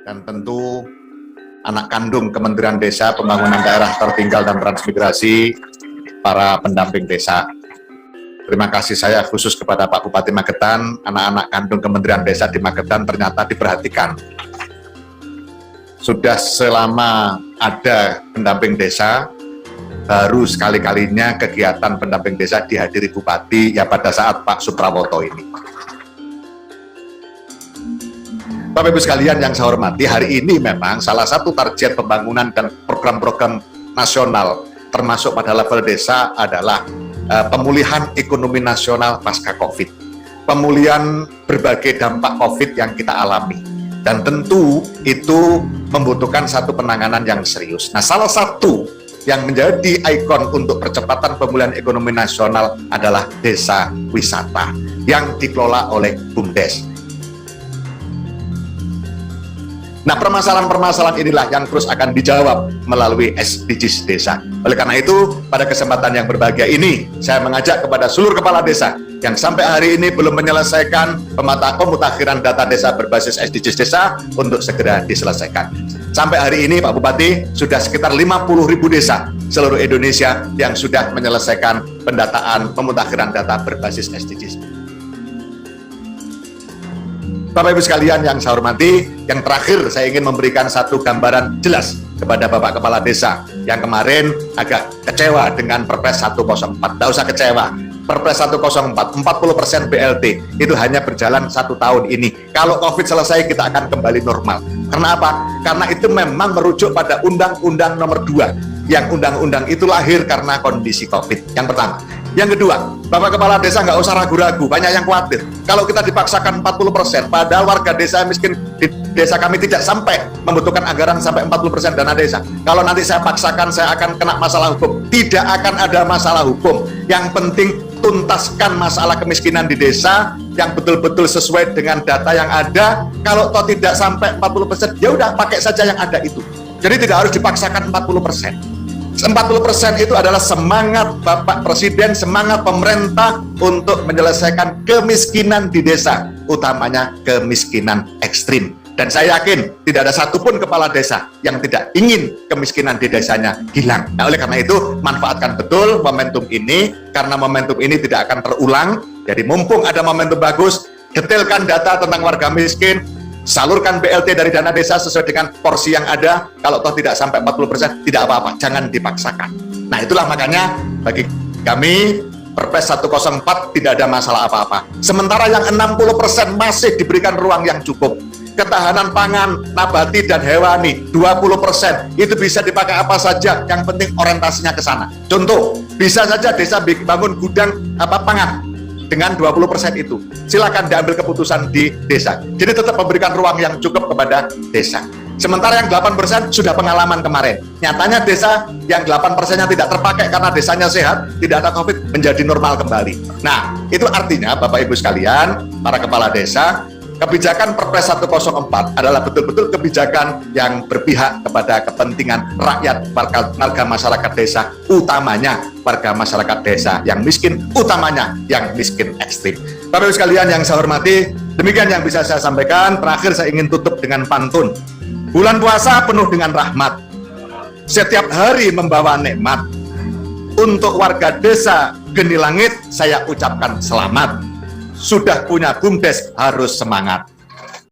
dan tentu anak kandung Kementerian Desa, Pembangunan Daerah Tertinggal dan Transmigrasi, para pendamping desa. Terima kasih saya khusus kepada Pak Bupati Magetan, anak-anak kandung Kementerian Desa di Magetan ternyata diperhatikan. Sudah selama ada pendamping desa, baru sekali-kalinya kegiatan pendamping desa dihadiri Bupati ya pada saat Pak Suprawoto ini. Bapak Ibu sekalian yang saya hormati, hari ini memang salah satu target pembangunan dan program-program nasional termasuk pada level desa adalah pemulihan ekonomi nasional pasca COVID. Pemulihan berbagai dampak COVID yang kita alami. Dan tentu itu membutuhkan satu penanganan yang serius. Nah, salah satu yang menjadi ikon untuk percepatan pemulihan ekonomi nasional adalah desa wisata yang dikelola oleh BUMDes. Nah, permasalahan-permasalahan inilah yang terus akan dijawab melalui SDGs desa. Oleh karena itu, pada kesempatan yang berbahagia ini, saya mengajak kepada seluruh kepala desa yang sampai hari ini belum menyelesaikan pemutakhiran data desa berbasis SDGs desa untuk segera diselesaikan. Sampai hari ini, Pak Bupati, sudah sekitar 50.000 desa seluruh Indonesia yang sudah menyelesaikan pendataan pemutakhiran data berbasis SDGs. Bapak Ibu sekalian yang saya hormati, yang terakhir saya ingin memberikan satu gambaran jelas kepada Bapak Kepala Desa yang kemarin agak kecewa dengan Perpres 104. Tidak usah kecewa, Perpres 104, 40% BLT itu hanya berjalan 1 tahun ini. Kalau COVID selesai kita akan kembali normal. Karena apa? Karena itu memang merujuk pada Undang-Undang Nomor 2. Yang undang-undang itu lahir karena kondisi COVID. Yang pertama. Yang kedua, Bapak Kepala Desa nggak usah ragu-ragu, banyak yang khawatir. Kalau kita dipaksakan 40%, padahal warga desa miskin di desa kami tidak sampai membutuhkan anggaran sampai 40% dana desa. Kalau nanti saya paksakan, saya akan kena masalah hukum. Tidak akan ada masalah hukum. Yang penting tuntaskan masalah kemiskinan di desa yang betul-betul sesuai dengan data yang ada. Kalau toh tidak sampai 40%, ya udah pakai saja yang ada itu. Jadi tidak harus dipaksakan 40%. 40% itu adalah semangat Bapak Presiden, semangat pemerintah untuk menyelesaikan kemiskinan di desa, utamanya kemiskinan ekstrim. Dan saya yakin tidak ada satupun kepala desa yang tidak ingin kemiskinan di desanya hilang. Nah, oleh karena itu, manfaatkan betul momentum ini, karena momentum ini tidak akan terulang. Jadi mumpung ada momentum bagus, detailkan data tentang warga miskin, salurkan BLT dari dana desa sesuai dengan porsi yang ada. Kalau toh tidak sampai 40%, tidak apa-apa, jangan dipaksakan. Nah, itulah makanya bagi kami Perpres 104 tidak ada masalah apa-apa. Sementara yang 60% masih diberikan ruang yang cukup. Ketahanan pangan, nabati dan hewani 20% itu bisa dipakai apa saja, yang penting orientasinya ke sana. Contoh, bisa saja desa bangun gudang pangan dengan 20% itu. Silakan diambil keputusan di desa. Jadi tetap memberikan ruang yang cukup kepada desa. Sementara yang 8% sudah pengalaman kemarin. Nyatanya desa yang 8%-nya tidak terpakai karena desanya sehat, tidak ada COVID, menjadi normal kembali. Nah, itu artinya Bapak Ibu sekalian, para kepala desa, kebijakan Perpres 104 adalah betul-betul kebijakan yang berpihak kepada kepentingan rakyat, warga masyarakat desa, utamanya warga masyarakat desa yang miskin, utamanya yang miskin ekstrim. Bapak Ibu sekalian yang saya hormati, demikian yang bisa saya sampaikan. Terakhir saya ingin tutup dengan pantun. Bulan puasa penuh dengan rahmat, setiap hari membawa nikmat. Untuk warga desa Geni Langit saya ucapkan selamat. Sudah punya BUMDes harus semangat.